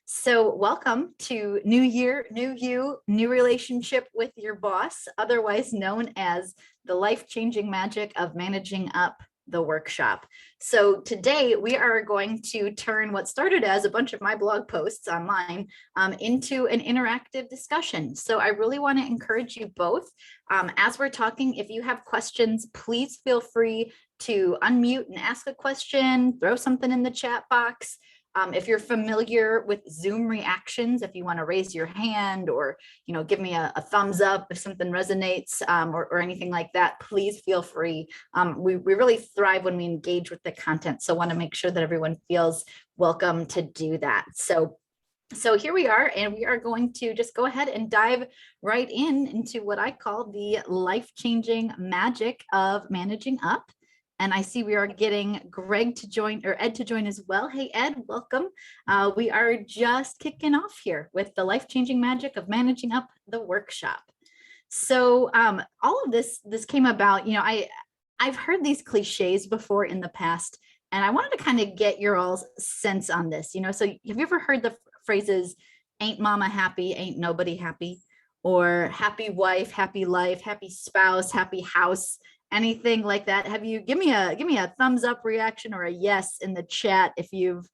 So welcome to New Year, New You, New Relationship with Your Boss, otherwise known as the life-changing magic of managing up the workshop. So today we are going to turn what started as a bunch of my blog posts online into an interactive discussion. So I really want to encourage you both. As we're talking, if you have questions, please feel free to unmute and ask a question, throw something in the chat box. If you're familiar with Zoom reactions, if you want to raise your hand or give me a thumbs up if something resonates or anything like that, please feel free. We really thrive when we engage with the content, so want to make sure that everyone feels welcome to do that. So here we are, and we are going to just go ahead and dive right into what I call the life-changing magic of managing up. And I see we are getting Greg to join, or Ed to join as well. Hey, Ed, welcome. We are just kicking off here with the life-changing magic of managing up the workshop. So all of this came about, I've heard these cliches before in the past, and I wanted to kind of get your all's sense on this. So have you ever heard the phrases, ain't mama happy, ain't nobody happy, or happy wife, happy life, happy spouse, happy house? Anything like that? Have you give me a thumbs up reaction or a yes in the chat if you've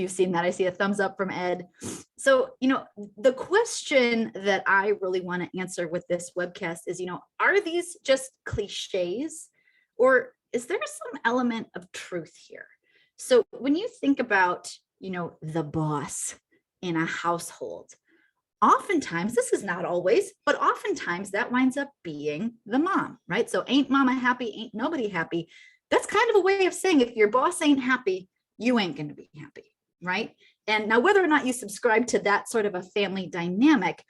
seen that? I see a thumbs up from Ed. So, the question that I really want to answer with this webcast is, are these just cliches, or is there some element of truth here? So when you think about, the boss in a household, oftentimes, this is not always, but oftentimes that winds up being the mom, right? So ain't mama happy, ain't nobody happy. That's kind of a way of saying if your boss ain't happy, you ain't going to be happy, right? And now whether or not you subscribe to that sort of a family dynamic,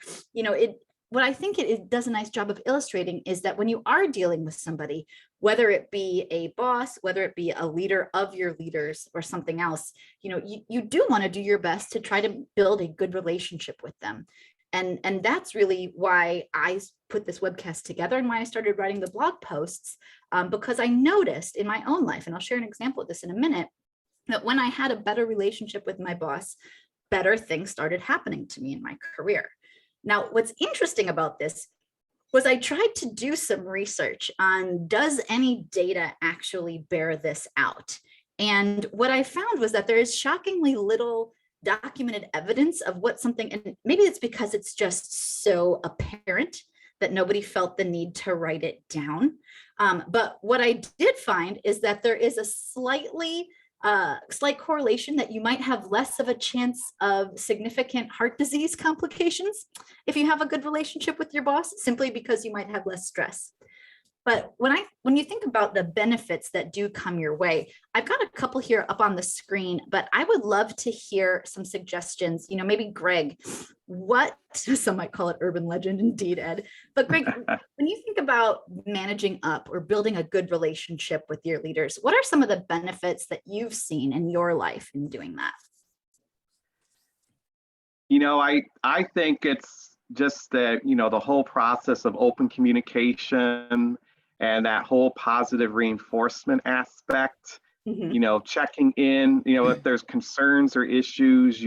what I think it does a nice job of illustrating is that when you are dealing with somebody, whether it be a boss, whether it be a leader of your leaders or something else, you do want to do your best to try to build a good relationship with them. And that's really why I put this webcast together and why I started writing the blog posts, because I noticed in my own life, and I'll share an example of this in a minute, that when I had a better relationship with my boss, better things started happening to me in my career. Now, what's interesting about this was I tried to do some research on, does any data actually bear this out? And what I found was that there is shockingly little documented evidence of what something, and maybe it's because it's just so apparent that nobody felt the need to write it down. But what I did find is that there is a slight correlation that you might have less of a chance of significant heart disease complications if you have a good relationship with your boss, simply because you might have less stress. But when you think about the benefits that do come your way, I've got a couple here up on the screen, but I would love to hear some suggestions. Maybe Greg, some might call it urban legend, indeed, Ed. But Greg, when you think about managing up or building a good relationship with your leaders, what are some of the benefits that you've seen in your life in doing that? I think it's just that, the whole process of open communication and that whole positive reinforcement aspect, checking in, if there's concerns or issues,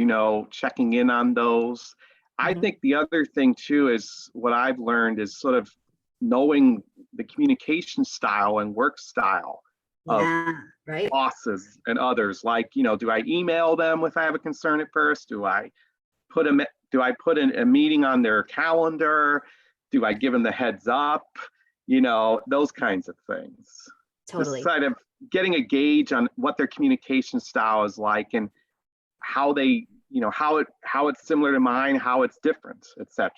checking in on those. I think the other thing too is what I've learned is sort of knowing the communication style and work style of bosses and others. Like, do I email them if I have a concern at first? Do I put a meeting on their calendar? Do I give them the heads up? Those kinds of things. Totally. Just kind of getting a gauge on what their communication style is like and how they, how it's similar to mine, how it's different, etc.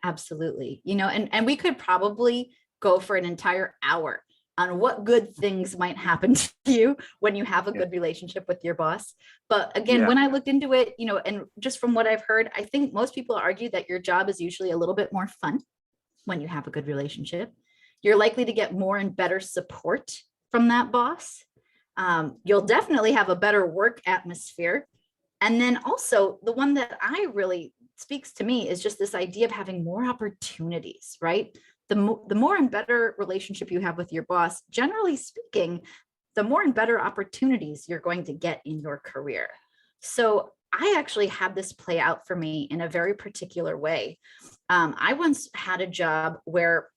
Absolutely. And we could probably go for an entire hour on what good things might happen to you when you have a good relationship with your boss. But again, when I looked into it, and just from what I've heard, I think most people argue that your job is usually a little bit more fun when you have a good relationship. You're likely to get more and better support from that boss. You'll definitely have a better work atmosphere. And then also the one that really speaks to me is just this idea of having more opportunities, right? The more and better relationship you have with your boss, generally speaking, the more and better opportunities you're going to get in your career. So I actually had this play out for me in a very particular way. I once had a job where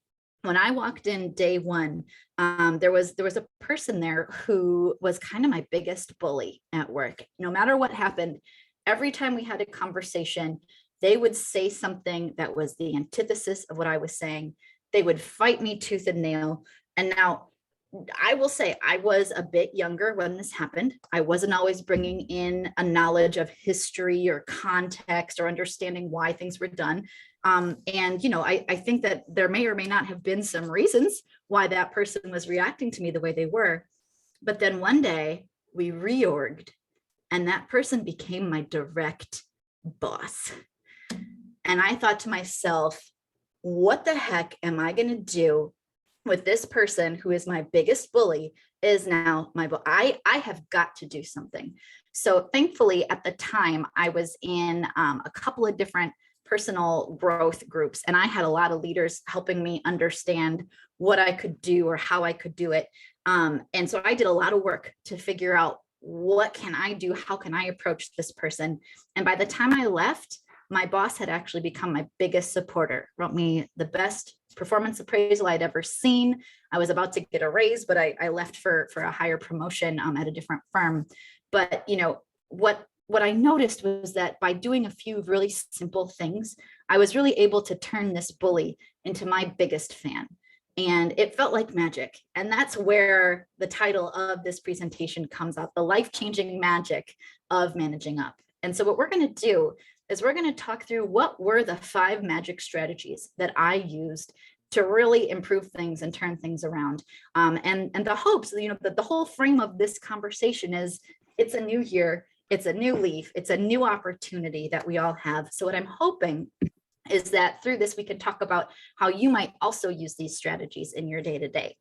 when I walked in day one, there was a person there who was kind of my biggest bully at work. No matter what happened, every time we had a conversation, they would say something that was the antithesis of what I was saying. They would fight me tooth and nail. And now I will say I was a bit younger when this happened. I wasn't always bringing in a knowledge of history or context or understanding why things were done. And, I think that there may or may not have been some reasons why that person was reacting to me the way they were. But then one day we reorged and that person became my direct boss. And I thought to myself, what the heck am I going to do with this person who is my biggest bully is now my boss? I have got to do something. So thankfully at the time I was in a couple of different personal growth groups, and I had a lot of leaders helping me understand what I could do or how I could do it. And so I did a lot of work to figure out what can I do? How can I approach this person? And by the time I left, my boss had actually become my biggest supporter, wrote me the best performance appraisal I'd ever seen. I was about to get a raise, but I left for a higher promotion at a different firm. But what I noticed was that by doing a few really simple things, I was really able to turn this bully into my biggest fan. And it felt like magic. And that's where the title of this presentation comes out, the life-changing magic of managing up. And so what we're going to do is we're going to talk through what were the 5 magic strategies that I used to really improve things and turn things around. And the hopes, that the whole frame of this conversation is it's a new year, it's a new leaf, it's a new opportunity that we all have. So what I'm hoping is that through this, we can talk about how you might also use these strategies in your day-to-day.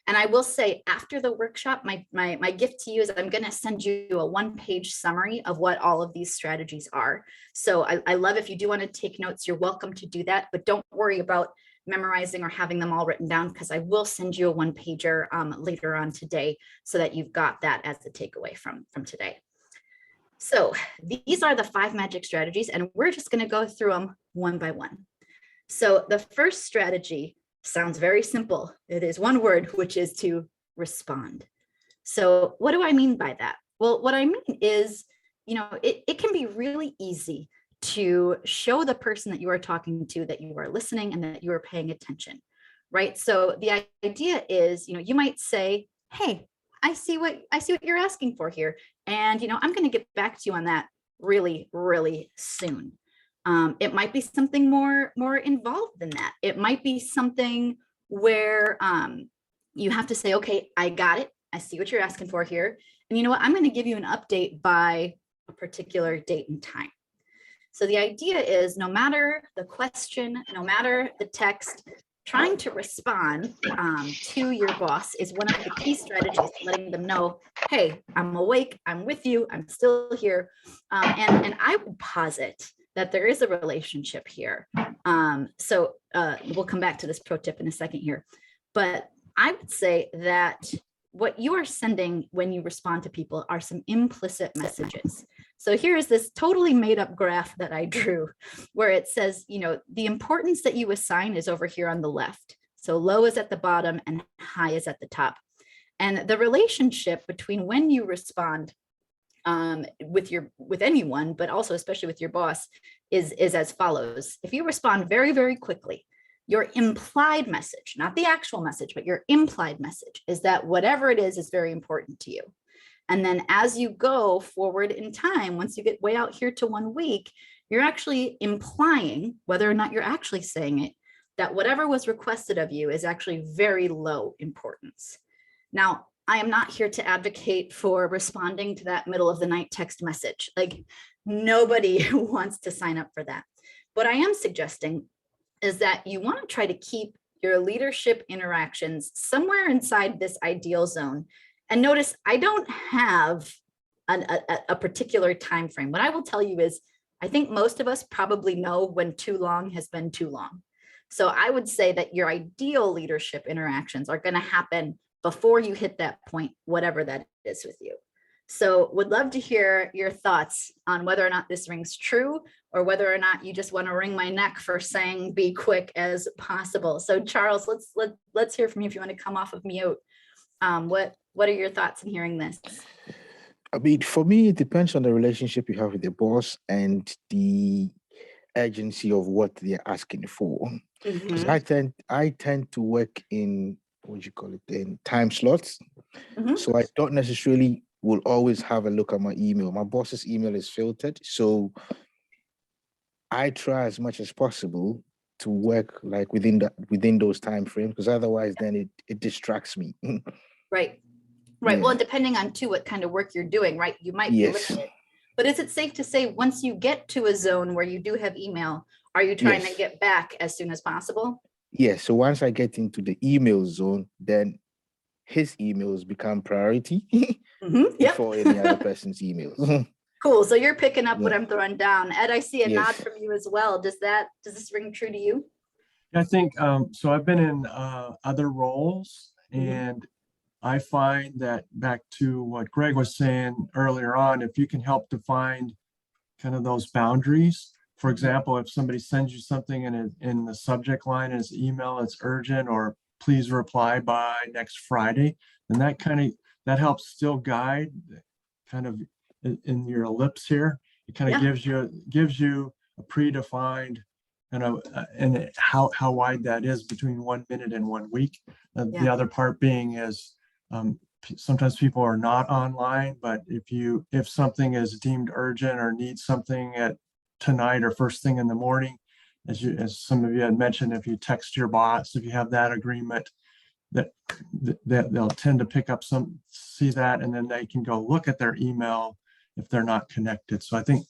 And I will say after the workshop, my gift to you is I'm going to send you a 1-page summary of what all of these strategies are. So I love if you do want to take notes, you're welcome to do that, but don't worry about memorizing or having them all written down, because I will send you a 1-pager later on today so that you've got that as the takeaway from today. So these are the 5 magic strategies, and we're just going to go through them one by one. So the first strategy sounds very simple. It is one word, which is to respond. So what do I mean by that? Well, what I mean is, it can be really easy to show the person that you are talking to that you are listening and that you are paying attention, right? So the idea is, you might say, hey, I see what you're asking for here. And, I'm going to get back to you on that really, really soon. It might be something more involved than that. It might be something where you have to say, okay, I got it. I see what you're asking for here. And you know what? I'm going to give you an update by a particular date and time. So the idea is no matter the question, no matter the text, trying to respond to your boss is one of the key strategies, letting them know, hey, I'm awake, I'm with you, I'm still here. And I would posit that there is a relationship here. So we'll come back to this pro tip in a second here. But I would say that what you are sending when you respond to people are some implicit messages. So here is this totally made up graph that I drew where it says, the importance that you assign is over here on the left. So low is at the bottom and high is at the top. And the relationship between when you respond with anyone, but also especially with your boss is as follows. If you respond very, very quickly, your implied message, not the actual message, but your implied message is that whatever it is very important to you. And then as you go forward in time, once you get way out here to 1 week, you're actually implying, whether or not you're actually saying it, that whatever was requested of you is actually very low importance. Now, I am not here to advocate for responding to that middle of the night text message. Like nobody wants to sign up for that. What I am suggesting is that you want to try to keep your leadership interactions somewhere inside this ideal zone. And notice I don't have a particular time frame. What I will tell you is, I think most of us probably know when too long has been too long. So I would say that your ideal leadership interactions are going to happen before you hit that point, whatever that is with you. So would love to hear your thoughts on whether or not this rings true, or whether or not you just want to wring my neck for saying be quick as possible. So Charles, let's hear from you if you want to come off of mute. What are your thoughts in hearing this? I mean, for me, it depends on the relationship you have with the boss and the urgency of what they're asking for. Because I tend to work in, what you call it, in time slots. So I don't necessarily will always have a look at my email. My boss's email is filtered, so I try as much as possible to work like within those time frames, because otherwise then it distracts me. Right. Yeah. Well, and depending on too what kind of work you're doing, right? You might be limited. But is it safe to say once you get to a zone where you do have email, are you trying to get back as soon as possible? Yes. So once I get into the email zone, then his emails become priority before any other person's emails. Cool. So you're picking up what I'm throwing down. Ed, I see a nod from you as well. Does this ring true to you? I think so. I've been in other roles, and I find that, back to what Greg was saying earlier on, if you can help define kind of those boundaries. For example, if somebody sends you something in the subject line as email, it's urgent, or please reply by next Friday, then that helps still guide kind of in your ellipse here. It kind of gives you a predefined and how wide that is between 1 minute and 1 week. The other part being is sometimes people are not online, but if something is deemed urgent or needs something at tonight or first thing in the morning, as some of you had mentioned, if you text your boss, if you have that agreement, that they'll tend to pick up see that, and then they can go look at their email if they're not connected. So I think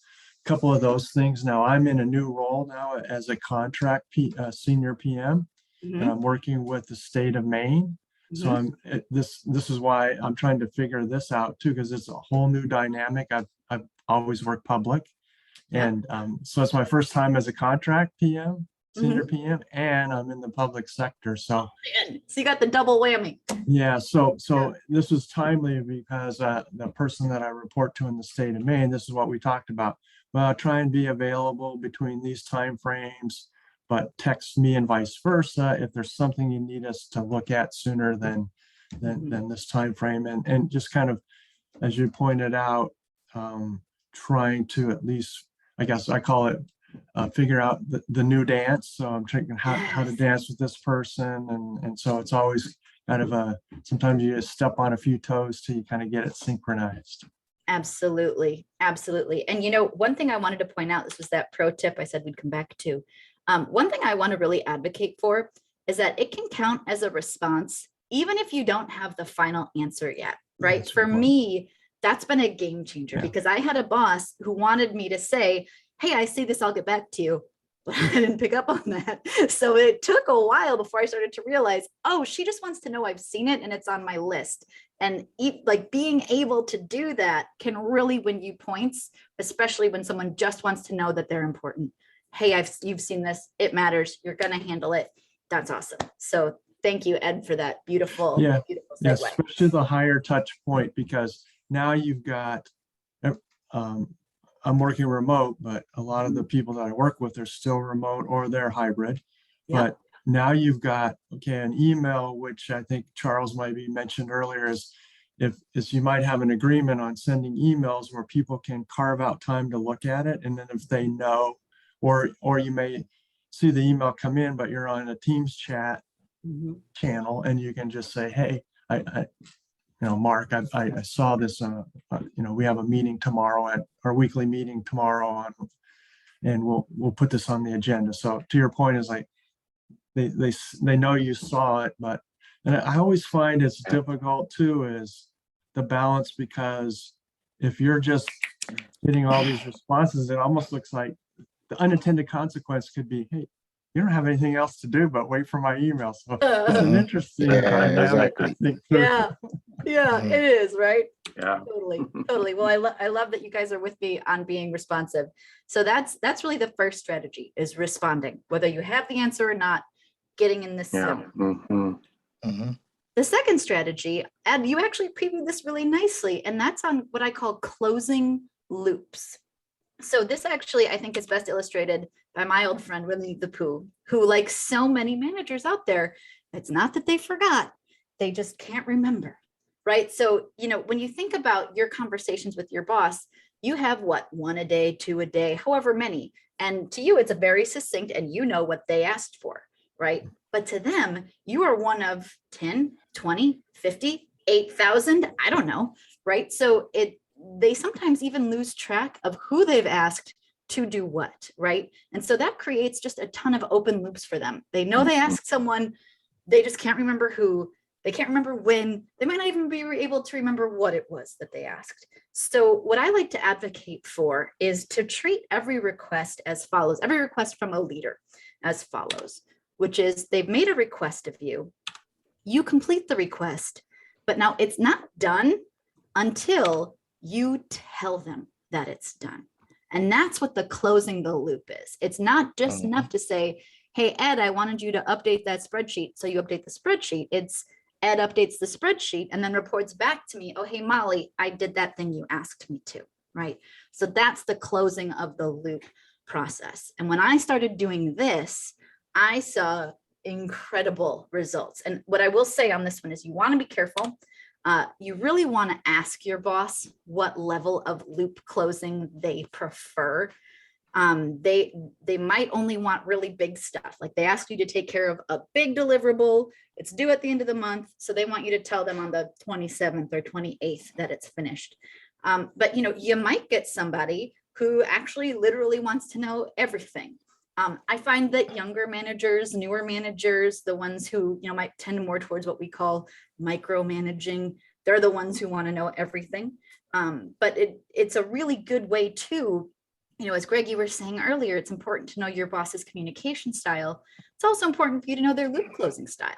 a couple of those things. Now I'm in a new role now as a contract senior PM, and I'm working with the state of Maine. So this is why I'm trying to figure this out too, because it's a whole new dynamic. I've always worked public, and so it's my first time as a contract PM, senior PM, and I'm in the public sector. So you got the double whammy. Yeah. So this was timely because the person that I report to in the state of Maine, this is what we talked about. Well, try and be available between these time frames, but text me and vice versa if there's something you need us to look at sooner than this time frame. And just kind of, as you pointed out, trying to at least, I guess I call it, figure out the new dance. So I'm checking how to dance with this person. And so it's always kind of sometimes you just step on a few toes till you kind of get it synchronized. Absolutely. Absolutely. And one thing I wanted to point out, this was that pro tip I said we'd come back to. One thing I want to really advocate for is that it can count as a response, even if you don't have the final answer yet, right? For me, that's been a game changer because I had a boss who wanted me to say, hey, I see this, I'll get back to you. But I didn't pick up on that. So it took a while before I started to realize, oh, she just wants to know I've seen it and it's on my list. And like being able to do that can really win you points, especially when someone just wants to know that they're important. Hey, you've seen this, it matters, you're going to handle it. That's awesome. So thank you, Ed, for that beautiful, beautiful segue. Yes, especially the higher touch point, because now you've got, I'm working remote, but a lot of the people that I work with are still remote or they're hybrid. But now you've got, an email, which I think Charles might be mentioned earlier, is you might have an agreement on sending emails where people can carve out time to look at it. And then if they know, or you may see the email come in, but you're on a Teams chat channel, and you can just say, hey, Mark, I saw this, we have a meeting tomorrow at our weekly meeting tomorrow and we'll put this on the agenda. So to your point is like, they know you saw it, and I always find it's difficult too, is the balance, because if you're just getting all these responses, it almost looks like the unintended consequence could be, hey, you don't have anything else to do but wait for my email. So it's an interesting dynamic, I think. Yeah, it is, right? Yeah, totally. Well, I love that you guys are with me on being responsive. So that's really the first strategy, is responding, whether you have the answer or not, getting in this zone. The second strategy, and you actually previewed this really nicely, and that's on what I call closing loops. So this actually, I think, is best illustrated by my old friend, Winnie the Pooh, who, like so many managers out there, it's not that they forgot, they just can't remember, right? So, when you think about your conversations with your boss, you have what, 1 a day, 2 a day, however many. And to you, it's a very succinct, and you know what they asked for, right? But to them, you are one of 10, 20, 50, 8,000, I don't know, right? So they sometimes even lose track of who they've asked to do what, right? And so that creates just a ton of open loops for them. They know they asked someone, they just can't remember who, they can't remember when, they might not even be able to remember what it was that they asked. So what I like to advocate for is to treat every request as follows, every request from a leader as follows, which is they've made a request of you, you complete the request, but now it's not done until you tell them that it's done. And that's what the closing the loop is. It's not just enough to say, hey, Ed, I wanted you to update that spreadsheet. So you update the spreadsheet. It's Ed updates the spreadsheet and then reports back to me, oh, hey, Molly, I did that thing you asked me to, right? So that's the closing of the loop process. And when I started doing this, I saw incredible results. And what I will say on this one is you want to be careful. You really want to ask your boss what level of loop closing they prefer. They might only want really big stuff. Like they ask you to take care of a big deliverable. It's due at the end of the month. So they want you to tell them on the 27th or 28th that it's finished. But you might get somebody who actually literally wants to know everything. I find that younger managers, newer managers, the ones who might tend more towards what we call micromanaging, they're the ones who want to know everything. But it's a really good way to, as Greg, you were saying earlier, it's important to know your boss's communication style. It's also important for you to know their loop closing style.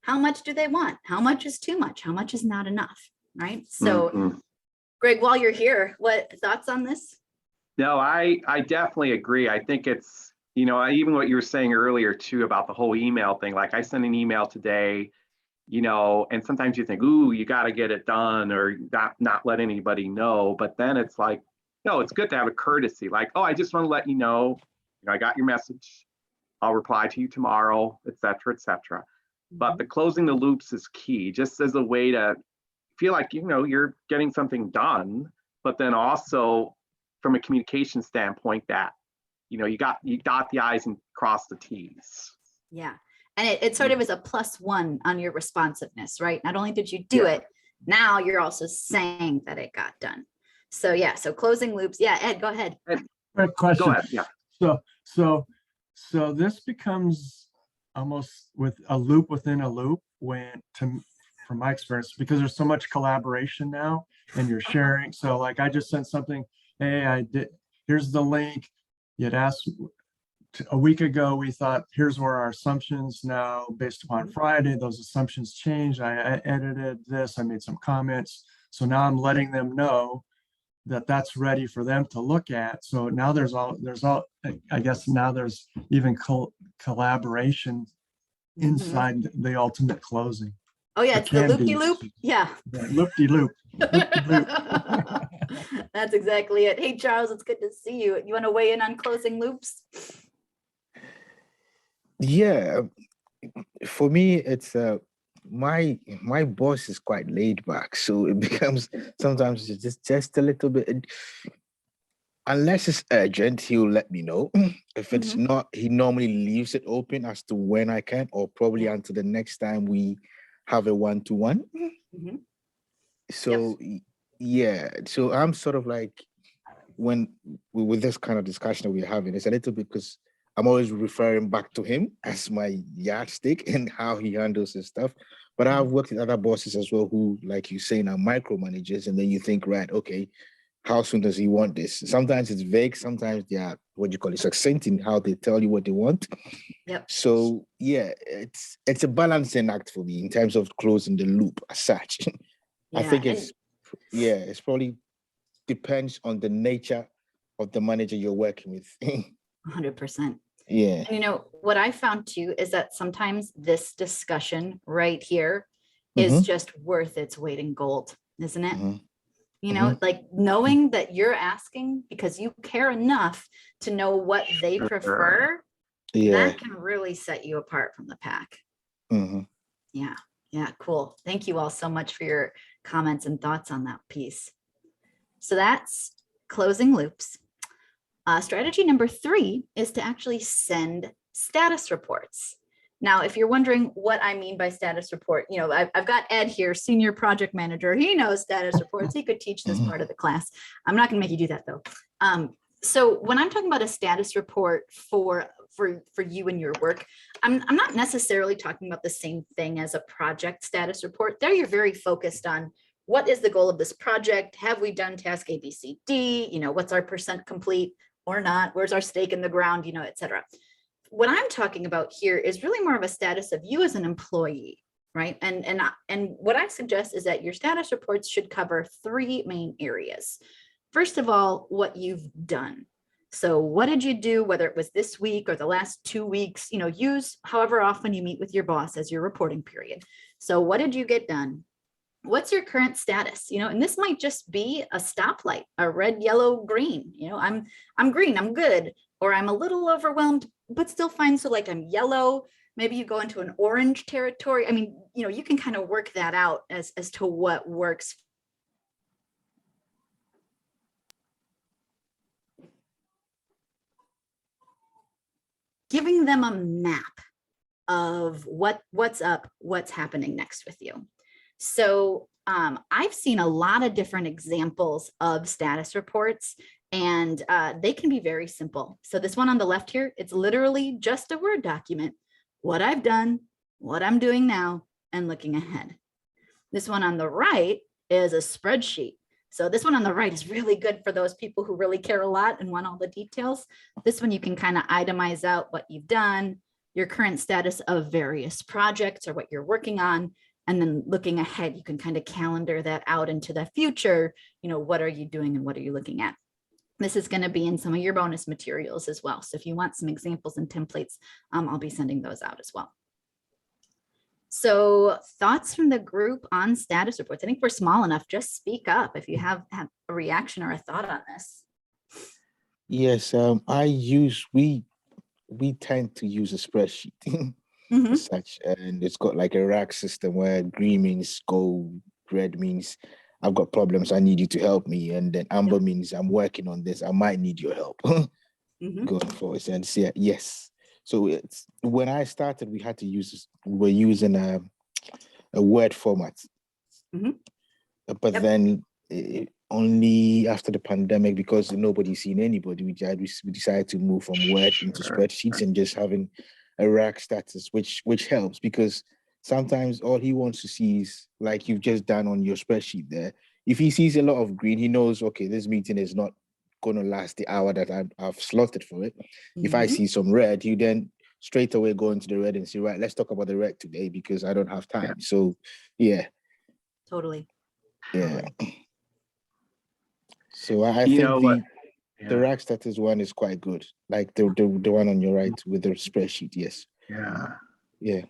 How much do they want? How much is too much? How much is not enough? Right? So, Greg, while you're here, what thoughts on this? No, I definitely agree. I think it's, even what you were saying earlier too about the whole email thing, like I sent an email today, and sometimes you think, ooh, you got to get it done or not let anybody know. But then it's like, no, it's good to have a courtesy, like, oh, I just want to let you know, I got your message. I'll reply to you tomorrow, et cetera, et cetera. But the closing the loops is key, just as a way to feel like, you're getting something done, but then also from a communication standpoint that, you dot the I's and cross the T's. Yeah. And it sort of is a +1 on your responsiveness, right? Not only did you do it, now you're also saying that it got done. So yeah, so closing loops. Yeah, Ed, go ahead. Great question. Go ahead. Yeah. So this becomes almost with a loop within a loop from my experience, because there's so much collaboration now and you're sharing. So like I just sent something, hey, here's the link. You'd asked a week ago, we thought, here's where our assumptions now, based upon Friday, those assumptions changed. I edited this, I made some comments. So now I'm letting them know that that's ready for them to look at. So now there's all, I guess now there's even collaboration inside the ultimate closing. Oh yeah, it's the loop-de-loop. Yeah. Loop-de-loop. That's exactly it. Hey, Charles, it's good to see you. You want to weigh in on closing loops? Yeah, for me, it's my boss is quite laid back, so it becomes sometimes it's just a little bit. Unless it's urgent, he'll let me know. If it's not, he normally leaves it open as to when I can, or probably until the next time we have a one-to-one. So yeah, so I'm sort of like, when with this kind of discussion that we're having, it's a little bit because I'm always referring back to him as my yardstick and how he handles his stuff. But I've worked with other bosses as well who, like you say, now micromanagers, and then you think, right, okay, how soon does he want this? Sometimes it's vague, sometimes they are, what you call it, succinct in how they tell you what they want. So yeah, it's a balancing act for me in terms of closing the loop as such. I think it's probably depends on the nature of the manager you're working with. 100%. Yeah. And what I found too is that sometimes this discussion right here is just worth its weight in gold, isn't it? Mhm. You know, like knowing that you're asking because you care enough to know what they prefer, Yeah. that can really set you apart from the pack. Mhm. Yeah. Yeah. Cool. Thank you all so much for your comments and thoughts on that piece. So that's closing loops. Strategy number 3 is to actually send status reports. Now, if you're wondering what I mean by status report, you know, I've got Ed here, senior project manager. He knows status reports. He could teach this part of the class. I'm not going to make you do that though. So when I'm talking about a status report for you and your work, I'm not necessarily talking about the same thing as a project status report. There, you're very focused on what is the goal of this project? Have we done task A, B, C, D? You know, what's our % complete or not? Where's our stake in the ground? You know, et cetera. What I'm talking about here is really more of a status of you as an employee, right? And what I suggest is that your status reports should cover 3 main areas. First of all, what you've done. So what did you do, whether it was this week or the last 2 weeks, you know, use however often you meet with your boss as your reporting period. So what did you get done? What's your current status? You know, and this might just be a stoplight, a red, yellow, green. You know, I'm green, I'm good, or I'm a little overwhelmed, but still fine. So like I'm yellow, maybe you go into an orange territory. I mean, you know, you can kind of work that out as to what works. Giving them a map of what's up, what's happening next with you. So I've seen a lot of different examples of status reports, and they can be very simple. So this one on the left here, it's literally just a Word document, what I've done, what I'm doing now, and looking ahead. This one on the right is a spreadsheet. So this one on the right is really good for those people who really care a lot and want all the details. This one you can kind of itemize out what you've done, your current status of various projects or what you're working on. And then looking ahead, you can kind of calendar that out into the future. You know, what are you doing and what are you looking at? This is going to be in some of your bonus materials as well. So if you want some examples and templates, I'll be sending those out as well. So thoughts from the group on status reports. I think we're small enough. Just speak up if you have a reaction or a thought on this. Yes, we tend to use a spreadsheet as such, and it's got like a rack system where green means go, red means I've got problems, I need you to help me, and then amber means I'm working on this, I might need your help. Going forward, and say yes. So it's when I started, we had to use we're using a Word format, but then only after the pandemic, because nobody's seen anybody, we decided to move from Word into spreadsheets and just having a rack status, which helps, because sometimes all he wants to see is like you've just done on your spreadsheet there. If he sees a lot of green, he knows, okay, this meeting is not going to last the hour that I've slotted for it. If I see some red, you then straight away go into the red and say, right, let's talk about the red today because I don't have time. So yeah. Totally. Yeah. So I think the rack status one is quite good. Like the one on your right with the spreadsheet. Yes. Yeah. Yeah.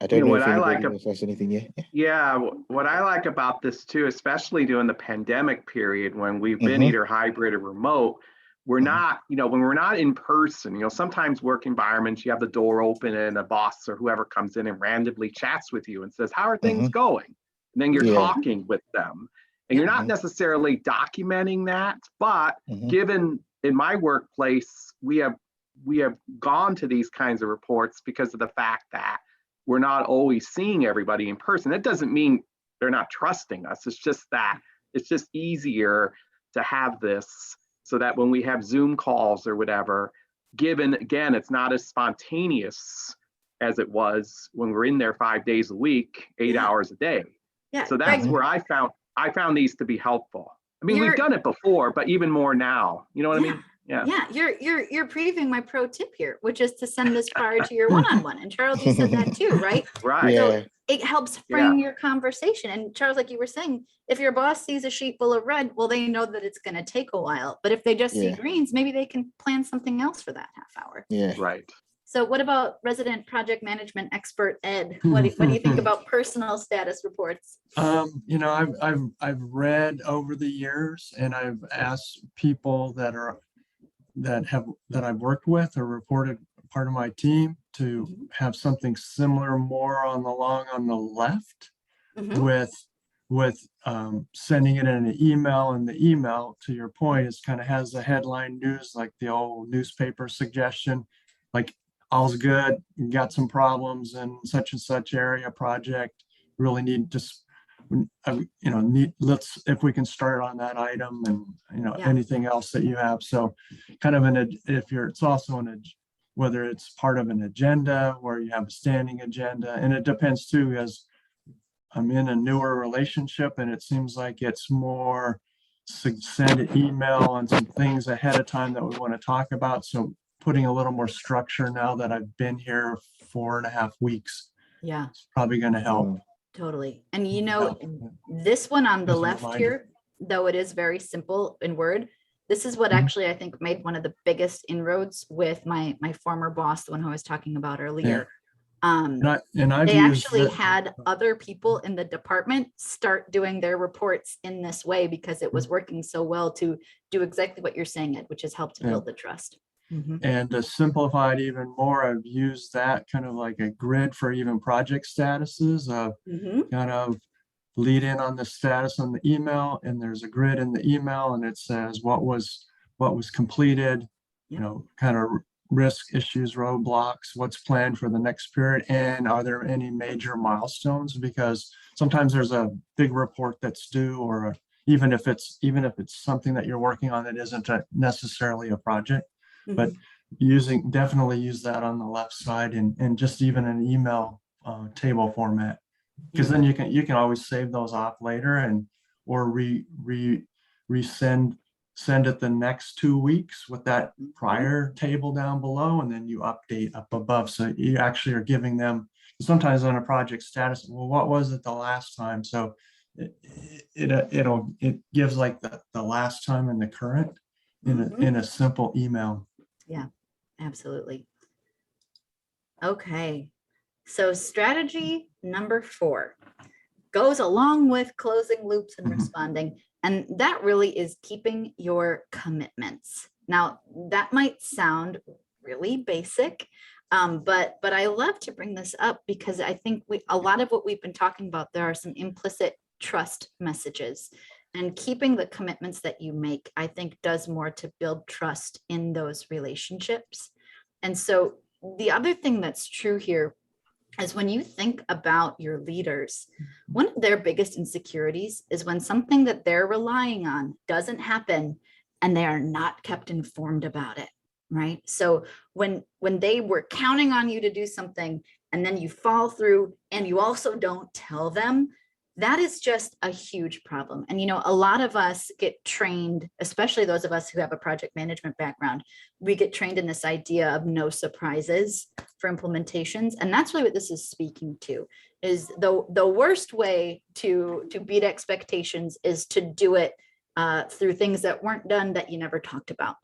I don't know if anybody else has anything. Yeah. What I like about this too, especially during the pandemic period when we've been either hybrid or remote, we're not, when we're not in person, sometimes work environments, you have the door open and a boss or whoever comes in and randomly chats with you and says, how are things going? And then you're talking with them and you're not necessarily documenting that, but given in my workplace, we have gone to these kinds of reports because of the fact that we're not always seeing everybody in person. That doesn't mean they're not trusting us. It's just that it's just easier to have this so that when we have Zoom calls or whatever, given, again, it's not as spontaneous as it was when we're in there 5 days a week, 8 hours a day. Yeah. So that's where I found these to be helpful. I mean, we've done it before, but even more now. You know what I mean? Yeah. You're previewing my pro tip here, which is to send this prior to your one-on-one. And Charles, you said that too, right? Right. So it helps frame your conversation. And Charles, like you were saying, if your boss sees a sheet full of red, well, they know that it's going to take a while. But if they just see greens, maybe they can plan something else for that half hour. Yeah. Right. So what about resident project management expert Ed? What do you think about personal status reports? You know, I've read over the years, and I've asked people that I've worked with or reported part of my team to have something similar, more on the left, with sending it in an email, and the email, to your point, is kind of has the headline news, like the old newspaper suggestion, like all's good, you got some problems in such and such area project, really need to let's, if we can start on that item, and anything else that you have. So kind of it's also whether it's part of an agenda where you have a standing agenda, and it depends too, as I'm in a newer relationship, and it seems like it's more send an email on some things ahead of time that we want to talk about. So putting a little more structure now that I've been here 4.5 weeks, it's probably going to help. Totally. And this one on the left here, though it is very simple in Word, this is what actually I think made one of the biggest inroads with my former boss, the one who I was talking about earlier. They actually had other people in the department start doing their reports in this way because it was working so well to do exactly what you're saying, Ed, which has helped build the trust. And to simplify it even more, I've used that kind of like a grid for even project statuses of kind of lead in on the status on the email, and there's a grid in the email, and it says what was completed, kind of risk, issues, roadblocks, what's planned for the next period, and are there any major milestones? Because sometimes there's a big report that's due, or even if it's something that you're working on that isn't necessarily a project, but definitely use that on the left side, and just even an email table format, because then you can always save those off later, or send it the next 2 weeks with that prior table down below, and then you update up above. So you actually are giving them, sometimes on a project status, well, what was it the last time? So it gives like the last time and the current in a simple email. Yeah, absolutely. Okay. So strategy number 4 goes along with closing loops and responding. And that really is keeping your commitments. Now, that might sound really basic, but I love to bring this up because I think a lot of what we've been talking about, there are some implicit trust messages, and keeping the commitments that you make, I think, does more to build trust in those relationships. And so the other thing that's true here is when you think about your leaders, one of their biggest insecurities is when something that they're relying on doesn't happen and they are not kept informed about it, right? So when they were counting on you to do something and then you fall through and you also don't tell them, that is just a huge problem. And, a lot of us get trained, especially those of us who have a project management background, we get trained in this idea of no surprises for implementations. And that's really what this is speaking to, is the worst way to beat expectations is to do it through things that weren't done that you never talked about.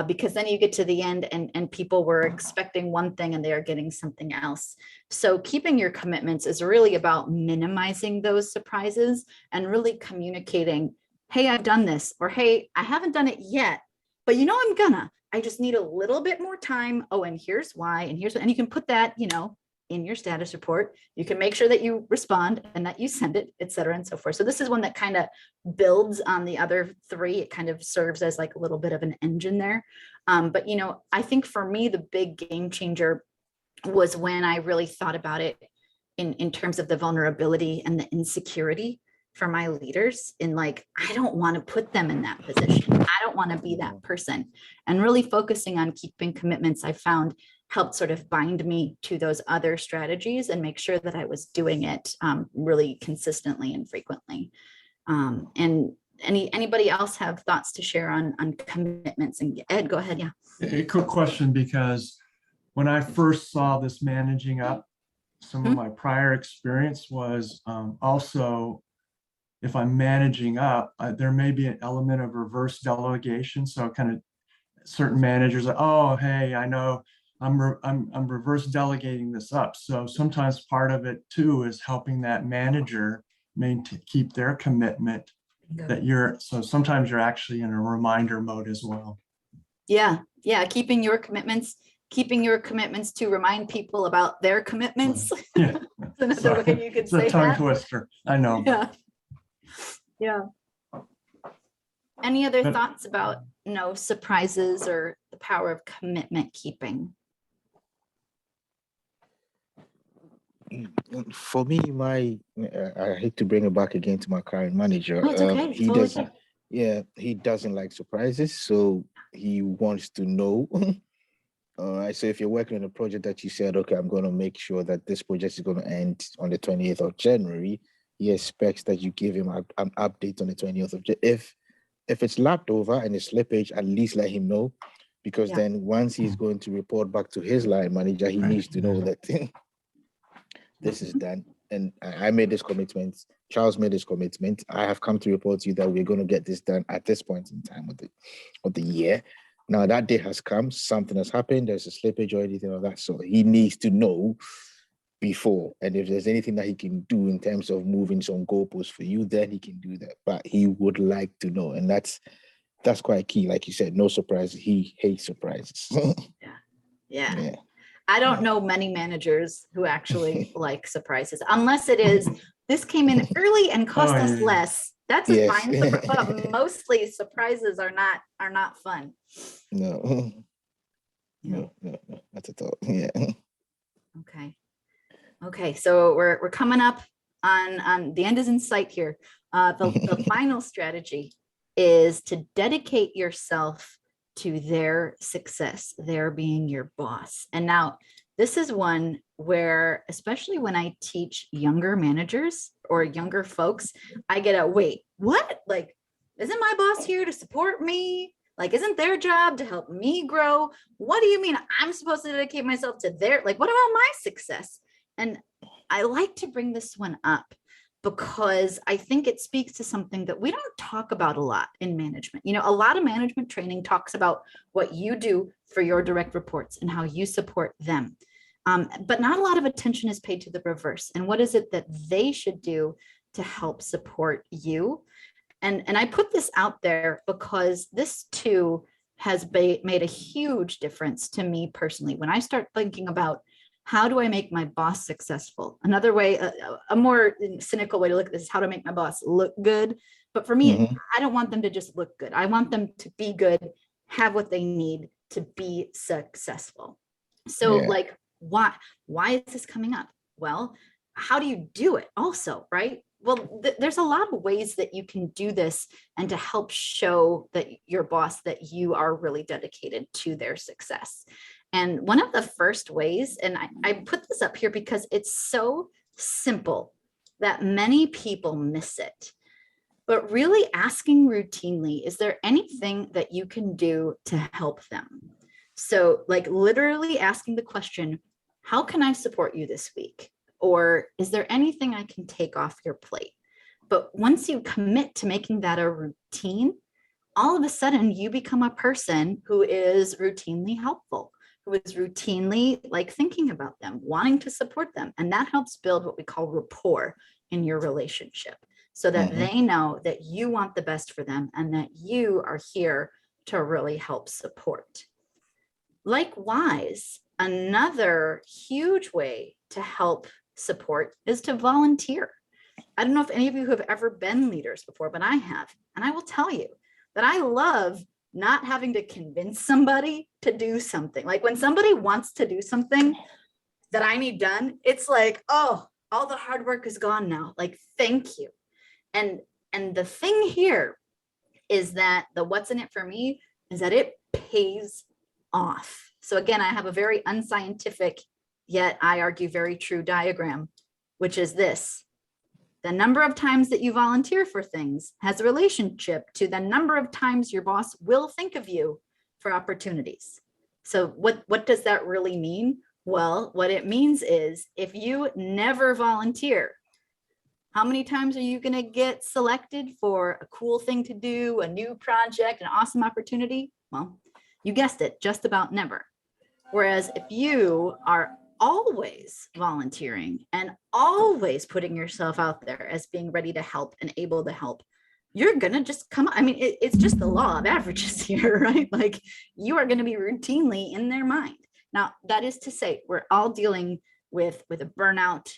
Because then you get to the end and people were expecting one thing and they are getting something else. So keeping your commitments is really about minimizing those surprises and really communicating, hey, I've done this, or hey, I haven't done it yet, but I'm gonna. I just need a little bit more time. Oh, and here's why, and here's what, and you can put that, in your status report. You can make sure that you respond and that you send it, et cetera, and so forth. So this is one that kind of builds on the other 3. It kind of serves as like a little bit of an engine there. But, I think for me, the big game changer was when I really thought about it in terms of the vulnerability and the insecurity for my leaders, in like, I don't want to put them in that position. I don't want to be that person. And really focusing on keeping commitments, I found helped sort of bind me to those other strategies and make sure that I was doing it really consistently and frequently. And anybody else have thoughts to share on commitments? And Ed, go ahead. Yeah. A quick question, because when I first saw this managing up, some of my prior experience was also, if I'm managing up, there may be an element of reverse delegation. So kind of certain managers are, oh, hey, I know I'm reverse delegating this up. So sometimes part of it too is helping that manager keep their commitment so sometimes you're actually in a reminder mode as well. Yeah. Keeping your commitments to remind people about their commitments. Yeah. That's another way you could It's a say tongue that. twister. I know. Yeah. Any other But- thoughts about, surprises or the power of commitment keeping? For me, I hate to bring it back again to my current manager. Oh, it's okay. He Totally doesn't, he doesn't like surprises, so he wants to know. All right. So if you're working on a project that you said, okay, I'm going to make sure that this project is going to end on the 28th of January, he expects that you give him an update on the 20th of January. If it's lapped over and it's slippage, at least let him know, because then once he's going to report back to his line manager, he needs to know that this is done. And I made this commitment. Charles made this commitment. I have come to report to you that we're going to get this done at this point in time of the year. Now that day has come, something has happened, there's a slippage or anything like that. So he needs to know before. And if there's anything that he can do in terms of moving some goalposts for you, then he can do that. But he would like to know. And that's quite key. Like you said, no surprises. He hates surprises. Yeah. I don't know many managers who actually like surprises, unless it is, this came in early and cost us less. That's a fine surprise, but mostly surprises are not fun. No, not at all. Yeah. Okay. So we're coming up on the end is in sight here. The final strategy is to dedicate yourself to their success, their being your boss. And now this is one where, especially when I teach younger managers or younger folks, I get a wait, what? Like, isn't my boss here to support me? Like, isn't their job to help me grow? What do you mean I'm supposed to dedicate myself to their, like, what about my success? And I like to bring this one up because I think it speaks to something that we don't talk about a lot in management. A lot of management training talks about what you do for your direct reports and how you support them. But not a lot of attention is paid to the reverse. And what is it that they should do to help support you? And I put this out there because this too has made a huge difference to me personally. When I start thinking about how do I make my boss successful? Another way, a more cynical way to look at this is how to make my boss look good. But for me, I don't want them to just look good. I want them to be good, have what they need to be successful. So like, why is this coming up? Well, how do you do it also, right? Well, there's a lot of ways that you can do this and to help show that your boss that you are really dedicated to their success. And one of the first ways, and I put this up here because it's so simple that many people miss it, but really asking routinely, is there anything that you can do to help them? So like literally asking the question, how can I support you this week? Or is there anything I can take off your plate? But once you commit to making that a routine, all of a sudden you become a person who is routinely helpful, who is routinely like thinking about them, wanting to support them. And that helps build what we call rapport in your relationship so that they know that you want the best for them and that you are here to really help support. Likewise, another huge way to help support is to volunteer. I don't know if any of you have ever been leaders before, but I have. And I will tell you that I love not having to convince somebody to do something. Like when somebody wants to do something that I need done, it's like, oh, all the hard work is gone now. Like, thank you. And the thing here is that the what's in it for me is that it pays off. So again, I have a very unscientific, yet I argue very true diagram, which is this. The number of times that you volunteer for things has a relationship to the number of times your boss will think of you for opportunities. So what does that really mean? Well, what it means is if you never volunteer, how many times are you going to get selected for a cool thing to do, a new project, an awesome opportunity? Well, you guessed it, just about never. Whereas if you are always volunteering and always putting yourself out there as being ready to help and able to help, you're going to just come. I mean, it's just the law of averages here, right? Like you are going to be routinely in their mind. Now, that is to say, we're all dealing with a burnout.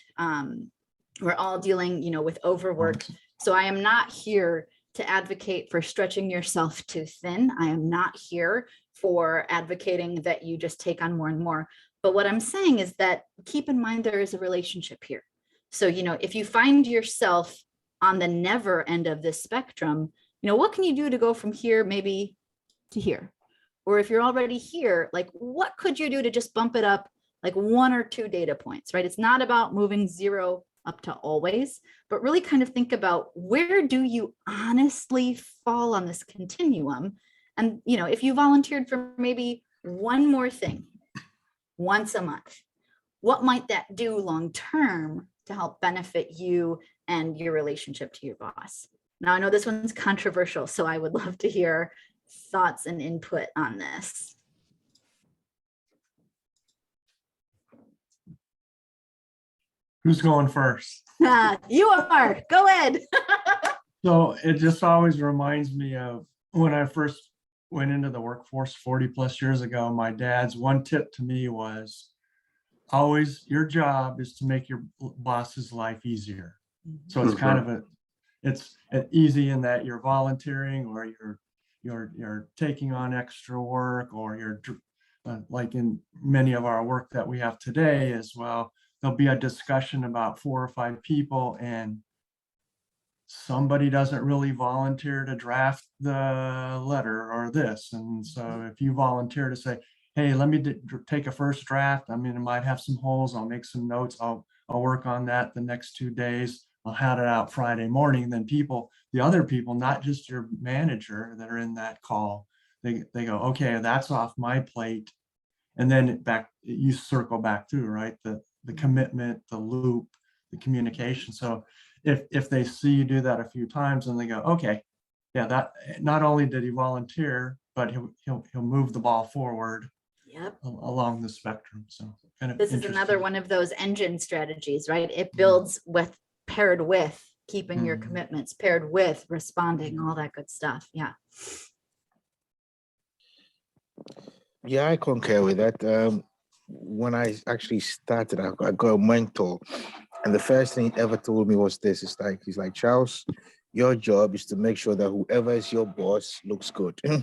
We're all dealing, with overwork. So I am not here to advocate for stretching yourself too thin. I am not here for advocating that you just take on more and more. But what I'm saying is that keep in mind there is a relationship here. So, if you find yourself on the never end of this spectrum, what can you do to go from here maybe to here? Or if you're already here, like what could you do to just bump it up like 1 or 2 data points, right? It's not about moving 0 up to always, but really kind of think about where do you honestly fall on this continuum? And, if you volunteered for maybe one more thing once a month, what might that do long-term to help benefit you and your relationship to your boss? Now, I know this one's controversial, so I would love to hear thoughts and input on this. Who's going first? You are. Go ahead. So it just always reminds me of when I first went into the workforce 40 plus years ago. My dad's one tip to me was always your job is to make your boss's life easier. So it's kind of it's easy in that you're volunteering or you're taking on extra work, or you're like in many of our work that we have today as well. There'll be a discussion about 4 or 5 people and somebody doesn't really volunteer to draft the letter or this. And so if you volunteer to say, hey, let me take a first draft. I mean, it might have some holes. I'll make some notes. I'll work on that the next 2 days. I'll have it out Friday morning. Then the other people, not just your manager that are in that call, they go, okay, that's off my plate. And then you circle back through, right? The commitment, the loop, the communication. So if they see you do that a few times and they go, okay, yeah, that not only did he volunteer, but he'll move the ball forward. Yep. Along the spectrum. So this is another one of those engine strategies, right? It builds paired with keeping your commitments, paired with responding, all that good stuff. Yeah. Yeah, I concur with that. When I actually started, I got a mentor, and the first thing he ever told me was this: he's like, Charles, your job is to make sure that whoever is your boss looks good. Yeah.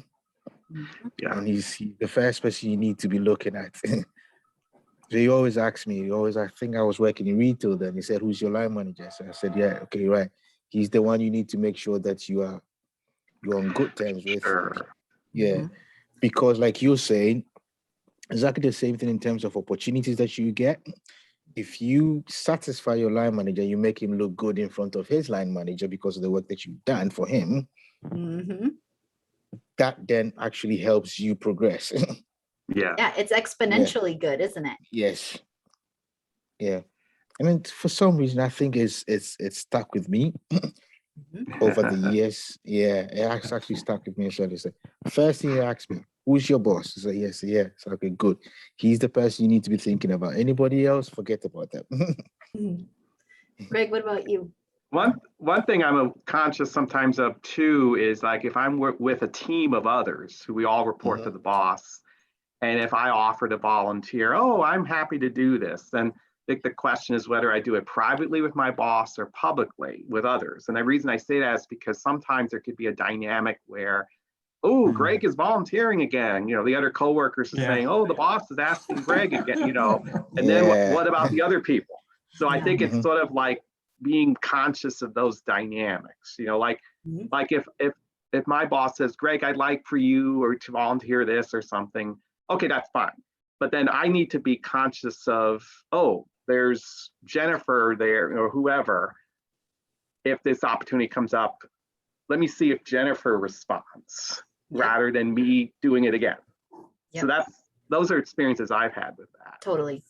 And he's the first person you need to be looking at. So he always asks me, I think I was working in retail then. He said, who's your line manager? So I said, yeah, okay, right. He's the one you need to make sure that you're on good terms with. Sure. Yeah. Because like you're saying, exactly the same thing in terms of opportunities that you get. If you satisfy your line manager, you make him look good in front of his line manager because of the work that you've done for him. That then actually helps you progress. Yeah. Yeah, it's exponentially good, isn't it? Yes. Yeah. And then for some reason, I think it's stuck with me over the years. Yeah, it's actually stuck with me. So they say, first thing he asked me, who's your boss? I said, yes, yeah. So okay, good. He's the person you need to be thinking about. Anybody else, forget about that. Greg, what about you? One thing I'm conscious sometimes of too is like if I'm with a team of others who we all report to the boss, and if I offer to volunteer, oh, I'm happy to do this, then I think the question is whether I do it privately with my boss or publicly with others. And the reason I say that is because sometimes there could be a dynamic where, oh, Greg is volunteering again. The other coworkers are saying, oh, the boss is asking Greg again, and then what about the other people? So I think it's sort of like being conscious of those dynamics, like if my boss says, Greg, I'd like for you or to volunteer this or something, okay, that's fine. But then I need to be conscious of, oh, there's Jennifer there or whoever. If this opportunity comes up, let me see if Jennifer responds rather than me doing it again. So those are experiences I've had with that. Totally.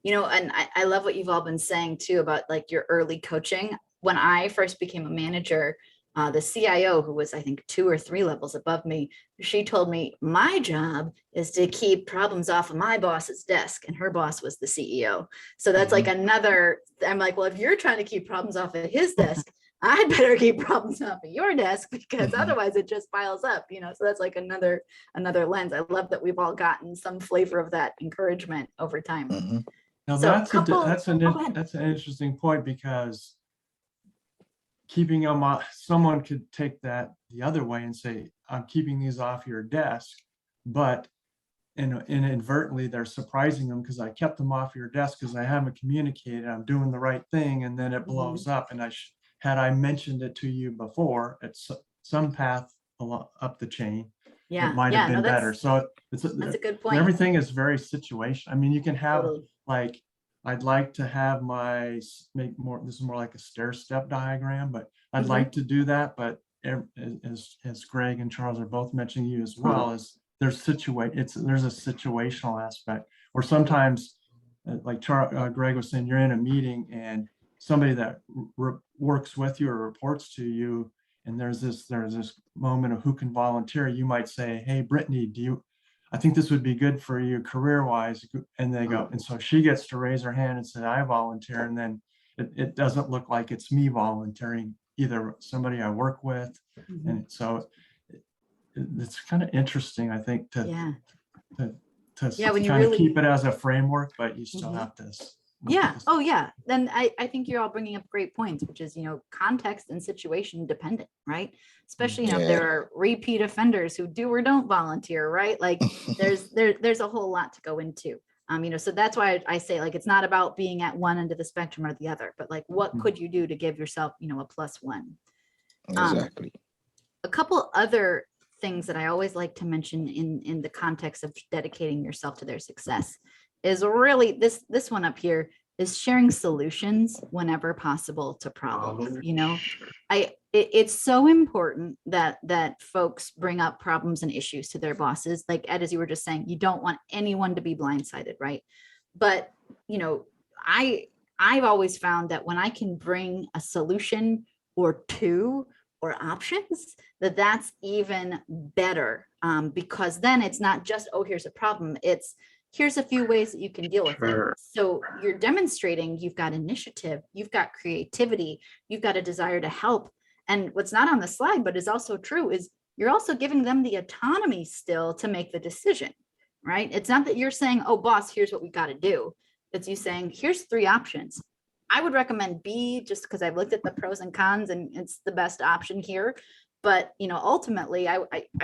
And I love what you've all been saying too about like your early coaching. When I first became a manager, The CIO, who was, I think, 2 or 3 levels above me, she told me my job is to keep problems off of my boss's desk, and her boss was the CEO. So that's like another, I'm like, well, if you're trying to keep problems off of his desk, I'd better keep problems off of your desk, because otherwise it just piles up, so that's like another lens. I love that we've all gotten some flavor of that encouragement over time. Now So that's an interesting point, because keeping them off, someone could take that the other way and say, I'm keeping these off your desk, but inadvertently they're surprising them because I kept them off your desk because I haven't communicated, I'm doing the right thing, and then it blows up. And had I mentioned it to you before, it's some path up the chain, it might have been better. So that's a good point. Everything is very situational. I mean, you can have like, I'd like to have this is more like a stair step diagram, but I'd like to do that. But as Greg and Charles are both mentioning, you as well, is there's a situational aspect, or sometimes like Greg was saying, you're in a meeting and somebody that works with you or reports to you, and there's this moment of who can volunteer. You might say, hey, Brittany, I think this would be good for you career-wise. And they go, and so she gets to raise her hand and say, I volunteer. And then it doesn't look like it's me volunteering, either somebody I work with. And so it's kind of interesting, I think, to when you kind of keep it as a framework, but you still have to. Oh yeah. Then I think you're all bringing up great points, which is, context and situation dependent, right? Especially, if there are repeat offenders who do or don't volunteer, right? Like there's a whole lot to go into, so that's why I say, like, it's not about being at one end of the spectrum or the other, but like, what could you do to give yourself, a +1? Exactly. A couple other things that I always like to mention in the context of dedicating yourself to their success is really this one up here is sharing solutions whenever possible to problems. It's so important that folks bring up problems and issues to their bosses. Like Ed, as you were just saying, you don't want anyone to be blindsided, right? But I've always found that when I can bring a solution or two or options, that's even better, because then it's not just, oh, here's a problem. It's, here's a few ways that you can deal with it. So you're demonstrating you've got initiative, you've got creativity, you've got a desire to help. And what's not on the slide, but is also true, is you're also giving them the autonomy still to make the decision, right? It's not that you're saying, oh, boss, here's what we got to do. It's you saying, here's 3 options. I would recommend B, just because I've looked at the pros and cons and it's the best option here. But, ultimately, I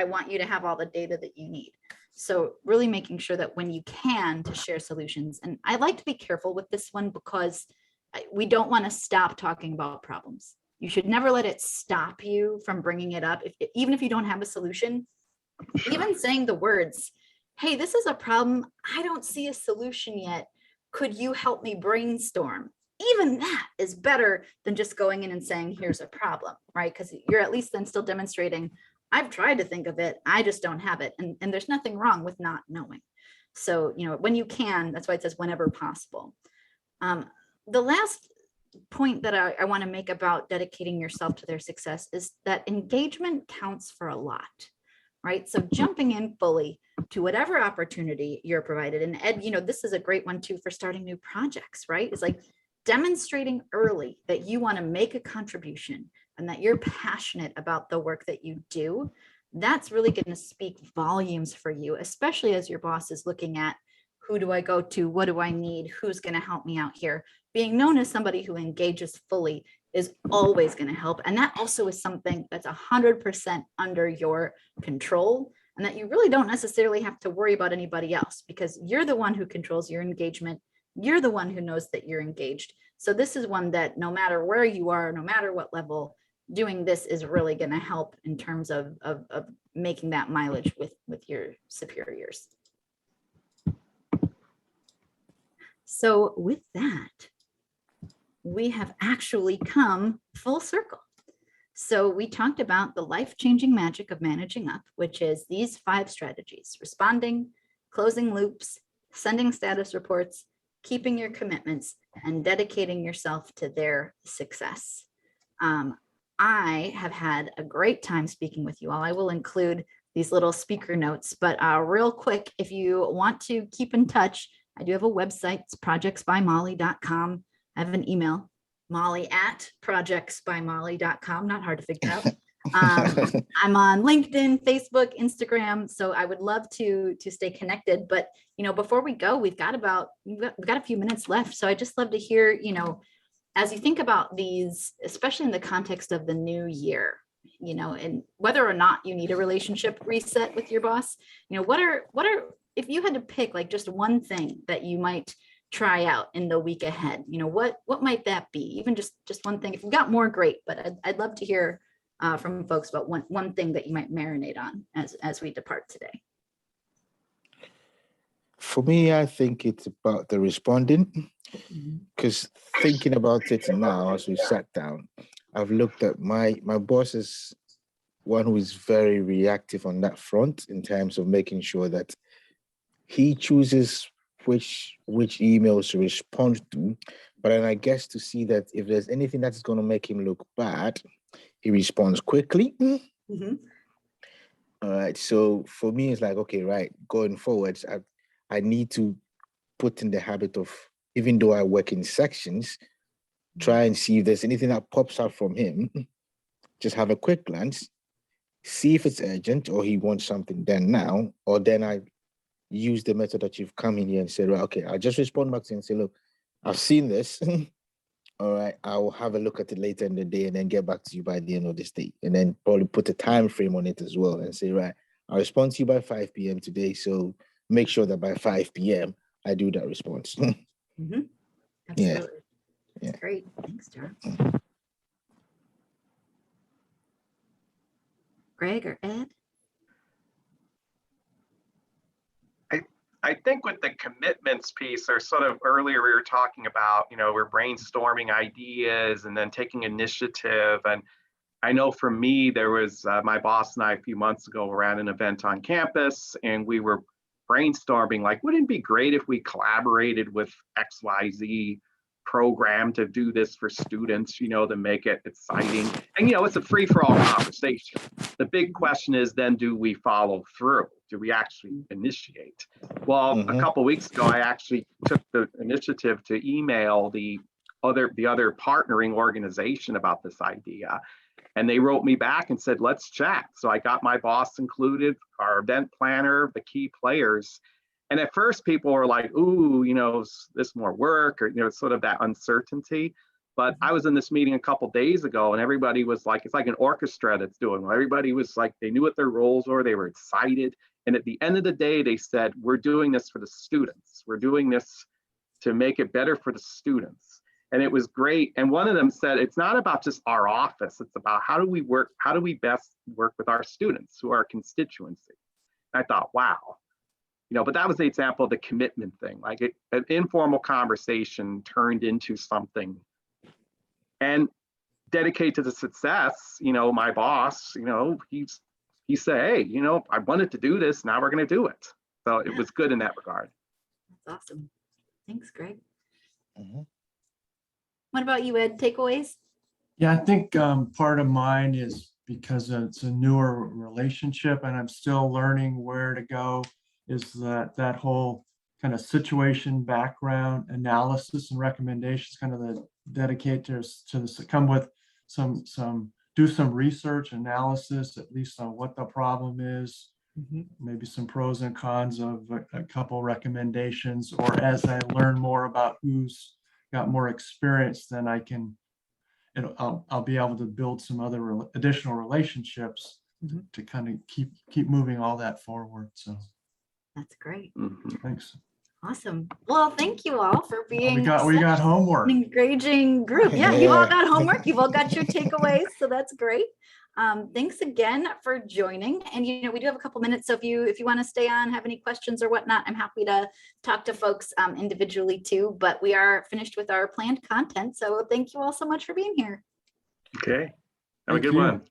want you to have all the data that you need. So really making sure that when you can, to share solutions. And I like to be careful with this one, because we don't want to stop talking about problems. You should never let it stop you from bringing it up. Even if you don't have a solution, even saying the words, hey, this is a problem, I don't see a solution yet, could you help me brainstorm? Even that is better than just going in and saying, here's a problem, right? Because you're at least then still demonstrating, I've tried to think of it, I just don't have it. And there's nothing wrong with not knowing. So, when you can, that's why it says whenever possible. The last point that I want to make about dedicating yourself to their success is that engagement counts for a lot, right? So jumping in fully to whatever opportunity you're provided. And Ed, this is a great one too for starting new projects, right? It's like demonstrating early that you want to make a contribution and that you're passionate about the work that you do. That's really going to speak volumes for you, especially as your boss is looking at, who do I go to? What do I need? Who's going to help me out here? Being known as somebody who engages fully is always going to help. And that also is something that's 100% under your control, and that you really don't necessarily have to worry about anybody else, because you're the one who controls your engagement. You're the one who knows that you're engaged. So this is one that no matter where you are, no matter what level, doing this is really going to help in terms of making that mileage with your superiors. So with that, we have actually come full circle. So we talked about the life-changing magic of managing up, which is these 5 strategies: responding, closing loops, sending status reports, keeping your commitments, and dedicating yourself to their success. I have had a great time speaking with you all. I will include these little speaker notes, but real quick, if you want to keep in touch, I do have a website. It's projectsbymolly.com. I have an email, molly@projectsbymolly.com. Not hard to figure out. I'm on LinkedIn, Facebook, Instagram. So I would love to stay connected. But, before we go, we've got a few minutes left. So I just love to hear, as you think about these, especially in the context of the new year, and whether or not you need a relationship reset with your boss, what are, if you had to pick like just one thing that you might try out in the week ahead, what might that be? Even just one thing. If you've got more, great, but I'd love to hear from folks about one thing that you might marinate on as we depart today. For me, I think it's about the responding, because thinking about it now as we sat down, I've looked at my boss is one who is very reactive on that front in terms of making sure that he chooses which emails to respond to. But then I guess to see that if there's anything that's going to make him look bad, he responds quickly. All right. So for me, it's like, okay, right, going forward, I need to put in the habit of, even though I work in sections, try and see if there's anything that pops up from him. Just have a quick glance, see if it's urgent or he wants something done now, or then I use the method that you've come in here and said, right, okay, I'll just respond back to you and say, look, I've seen this. All right, I'll have a look at it later in the day and then get back to you by the end of this day. And then probably put a time frame on it as well and say, right, I'll respond to you by 5 p.m. today. So make sure that by 5 p.m. I do that response. Absolutely. Yeah. Great. Thanks, John. Greg or Ed? I think with the commitments piece, or sort of earlier we were talking about, we're brainstorming ideas and then taking initiative. And I know for me, there was my boss and I a few months ago were at an event on campus and we were brainstorming, like, wouldn't it be great if we collaborated with XYZ program to do this for students, to make it exciting. And, it's a free-for-all conversation. The big question is then, do we follow through? Do we actually initiate? Well, a couple of weeks ago, I actually took the initiative to email the other partnering organization about this idea. And they wrote me back and said, let's chat. So I got my boss included, our event planner, the key players. And at first people were like, ooh, this more work, or, sort of that uncertainty. But I was in this meeting a couple of days ago and everybody was like, it's like an orchestra that's doing it. Everybody was like, they knew what their roles were. They were excited. And at the end of the day, they said, we're doing this for the students. We're doing this to make it better for the students. And it was great. And one of them said, it's not about just our office. It's about how do we best work with our students who are our constituency. And I thought, wow. But that was the example of the commitment thing. Like an informal conversation turned into something. And dedicated to the success, my boss, he said, hey, I wanted to do this. Now we're going to do it. So it was good in that regard. That's awesome. Thanks, Greg. What about you, Ed? Takeaways? Yeah, I think part of mine is because it's a newer relationship and I'm still learning where to go, is that whole kind of situation background analysis and recommendations, kind of the dedicate to this, come with do some research analysis, at least on what the problem is, maybe some pros and cons of a couple recommendations, or as I learn more about who's got more experience, then I'll be able to build some other additional relationships to kind of keep moving all that forward. So that's great. Thanks. Awesome. Well, thank you all for being we got homework. An engaging group. Yeah, you've all got homework. You've all got your takeaways. So that's great. Thanks again for joining. And we do have a couple minutes. So if you want to stay on, have any questions or whatnot, I'm happy to talk to folks individually too. But we are finished with our planned content. So thank you all so much for being here. Okay. Have a good one.